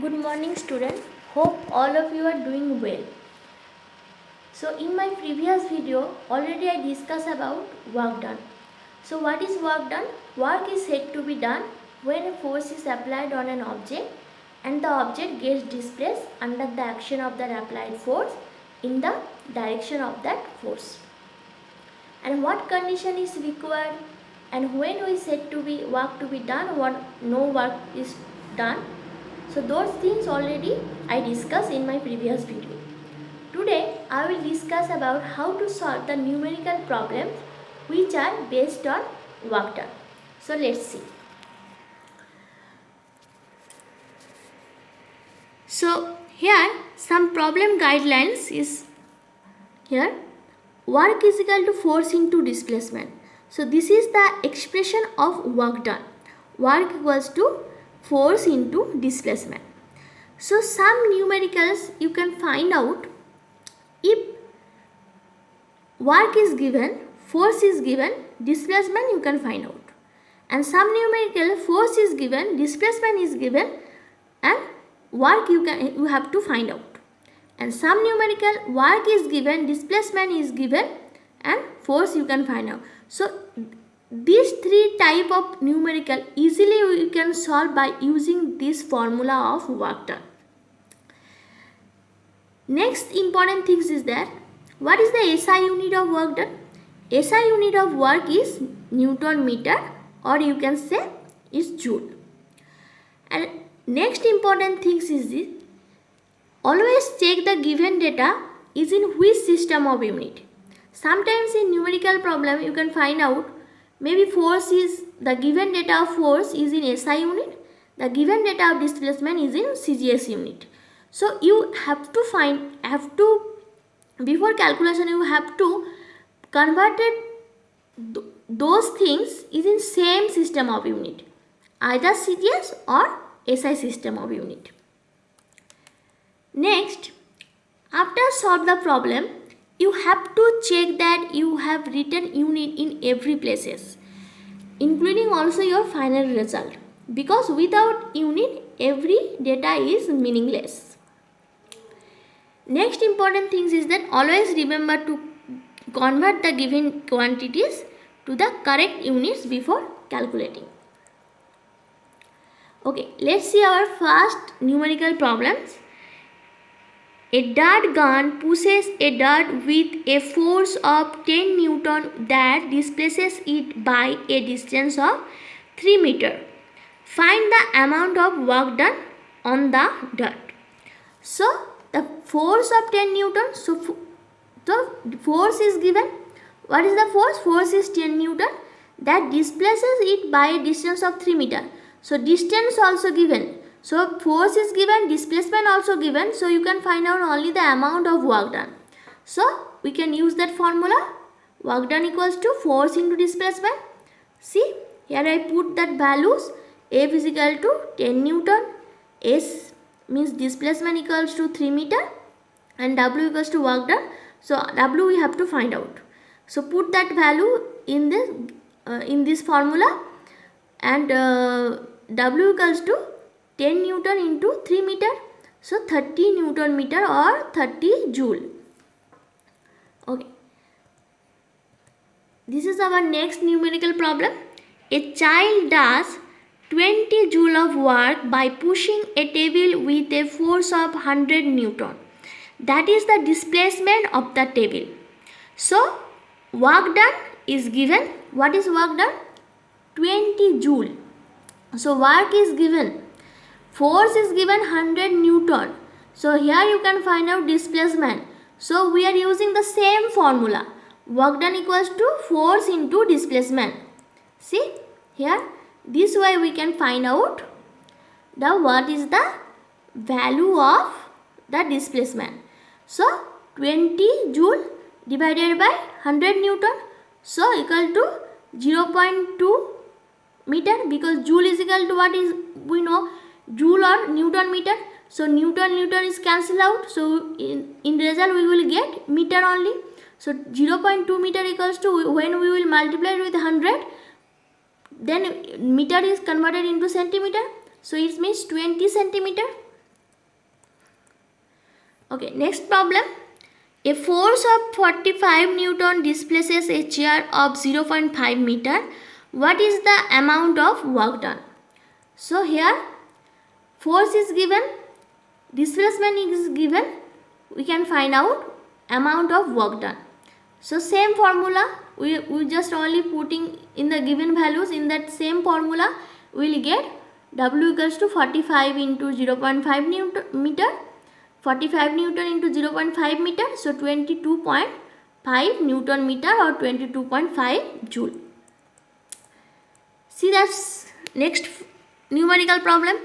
Good morning student. Hope all of you are doing well. So in my previous video already I discussed about work done. So what is work done? Work is said to be done when a force is applied on an object and the object gets displaced under the action of that applied force in the direction of that force. And what condition is required and when we said to be work to be done, what no work is done. So those things already I discussed in my previous video. Today I will discuss about how to solve the numerical problems which are based on work done. So let's see. So here some problem guidelines is here. Work is equal to force into displacement. So this is the expression of work done. Work equals to force into displacement. So some numericals you can find out if work is given, force is given, displacement you can find out. And some numerical force is given, displacement is given and work you have to find out. And some numerical work is given, displacement is given and force you can find out. So these three type of numerical easily you can solve by using this formula of work done. Next important things is that what is the SI unit of work done? SI unit of work is Newton meter or you can say is joule. And next important things is this. Always check the given data is in which system of unit. Sometimes in numerical problem you can find out maybe force is the given data of force is in SI unit, the given data of displacement is in CGS unit. So you have to before calculation you have to convert those things is in same system of unit, either CGS or SI system of unit. Next, after solve the problem, you have to check that you have written unit in every places, including also your final result. Because without unit, every data is meaningless. Next important things is that always remember to convert the given quantities to the correct units before calculating. Okay, let's see our first numerical problems. A dart gun pushes a dart with a force of 10 Newton that displaces it by a distance of 3 meter. Find the amount of work done on the dart. So, the force of 10 Newton. So, the force is given. What is the force? Force is 10 Newton that displaces it by a distance of 3 meter. So, distance also given. So, force is given, displacement also given. So, you can find out only the amount of work done. So, we can use that formula. Work done equals to force into displacement. See, here I put that values. F is equal to 10 Newton. S means displacement equals to 3 meter. And W equals to work done. So, W we have to find out. So, put that value in this formula. And W equals to 10 Newton into 3 meter. So 30 Newton meter or 30 joule. Okay. This is our next numerical problem. A child does 20 joule of work by pushing a table with a force of 100 Newton. That is the displacement of the table. So work done is given. What is work done? 20 joule. So work is given. Force is given 100 Newton. So here you can find out displacement. So we are using the same formula. Work done equals to force into displacement. See here, this way we can find out what is the value of the displacement. So 20 joule divided by 100 Newton. So equal to 0.2 meter, because joule is equal to what is we know, joule or Newton meter. So Newton is cancelled out. So in result we will get meter only. So 0.2 meter equals to, when we will multiply with 100, then meter is converted into centimeter. So it means 20 centimeter. Okay, next problem. A force of 45 Newton displaces a chair of 0.5 meter. What is the amount of work done? So here force is given, displacement is given, we can find out amount of work done. So same formula, we just only putting in the given values. In that same formula we will get W equals to 45 into 0.5 Newton meter, 45 Newton into 0.5 meter, so 22.5 Newton meter or 22.5 joule. See that's next numerical problem.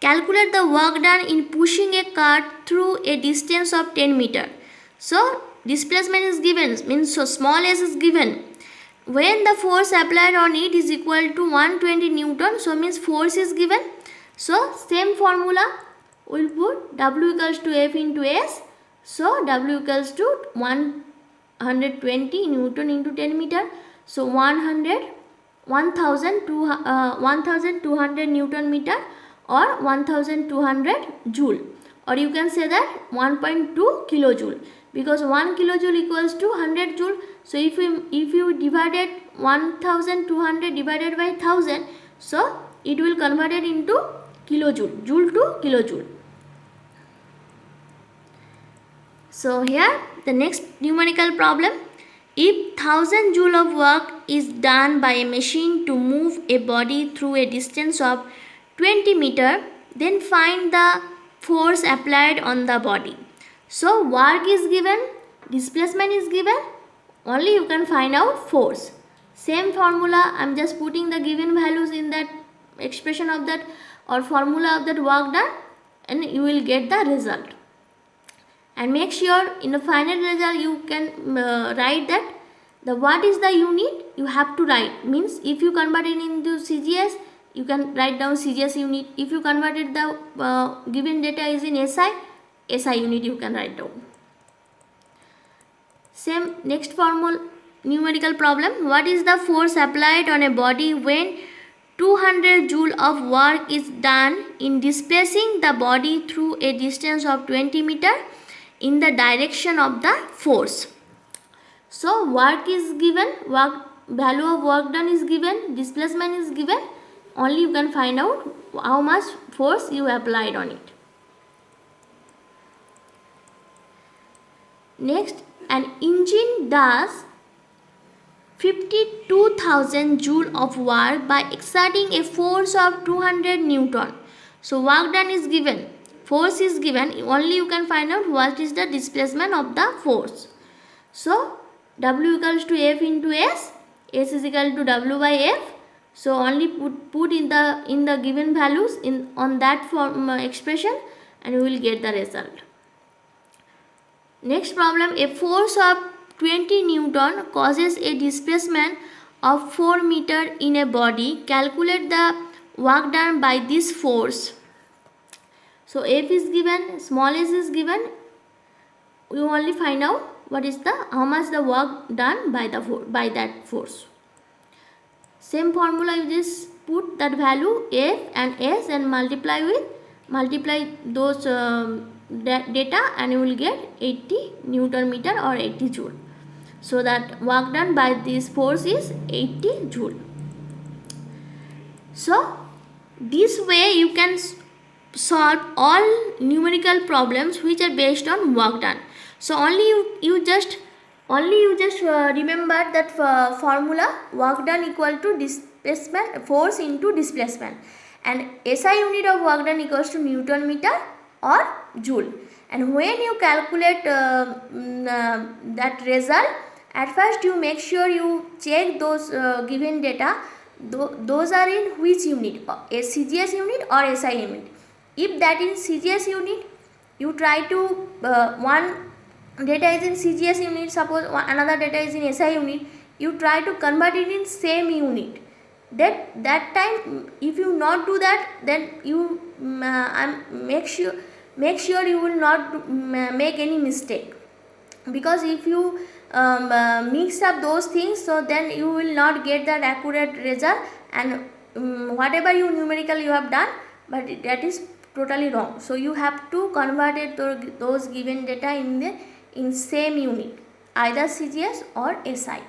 Calculate the work done in pushing a cart through a distance of 10 meter. So displacement is given, means so small s is given. When the force applied on it is equal to 120 Newton, so means force is given. So same formula, we'll put W equals to F into S. So W equals to 120 Newton into 10 meter. So 1200 Newton meter or 1200 joule, or you can say that 1.2 kilojoule, because 1 kilojoule equals to 100 joule. So if you divided 1200 divided by 1000, so it will convert it into kilojoule, joule to kilojoule. So here the next numerical problem. If 1000 joule of work is done by a machine to move a body through a distance of 20 meter, then find the force applied on the body. So work is given, displacement is given, only you can find out force. Same formula, I am just putting the given values in that expression of that or formula of that work done, and you will get the result. And make sure in the final result you can write that what is the unit you have to write. Means if you convert it into CGS, you can write down CGS unit. If you converted the given data is in SI unit you can write down. Same next formal numerical problem. What is the force applied on a body when 200 joule of work is done in displacing the body through a distance of 20 meter in the direction of the force? So work is given, value of work done is given, displacement is given, only you can find out how much force you applied on it. Next, an engine does 52,000 joule of work by exerting a force of 200 Newton. So work done is given, force is given, only you can find out what is the displacement of the force. So W equals to F into S is equal to W by F. So only put in the given values on that form expression, and you will get the result. Next problem, a force of 20 Newton causes a displacement of 4 meter in a body. Calculate the work done by this force. So F is given, small s is given. We only find out how much the work done by that force. Same formula, you just put that value F and S and multiply those data, and you will get 80 Newton meter or 80 joule. So that work done by this force is 80 joule. So this way you can solve all numerical problems which are based on work done. So only you just remember that formula, work done equal to displacement, force into displacement, and SI unit of work done equals to Newton meter or joule. And when you calculate that result, at first you make sure you check those given data, those are in which unit, a CGS unit or SI unit. If that is CGS unit, you try to one data is in CGS unit, suppose another data is in SI unit, you try to convert it in same unit. That time if you not do that, then you make sure you will not make any mistake, because if you mix up those things, so then you will not get that accurate result, and whatever you numerical you have done, but that is totally wrong. So you have to convert it those given data in same unit, either CGS or SI.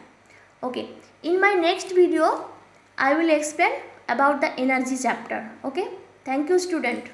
Okay, in my next video I will explain about the energy chapter. Okay, thank you student.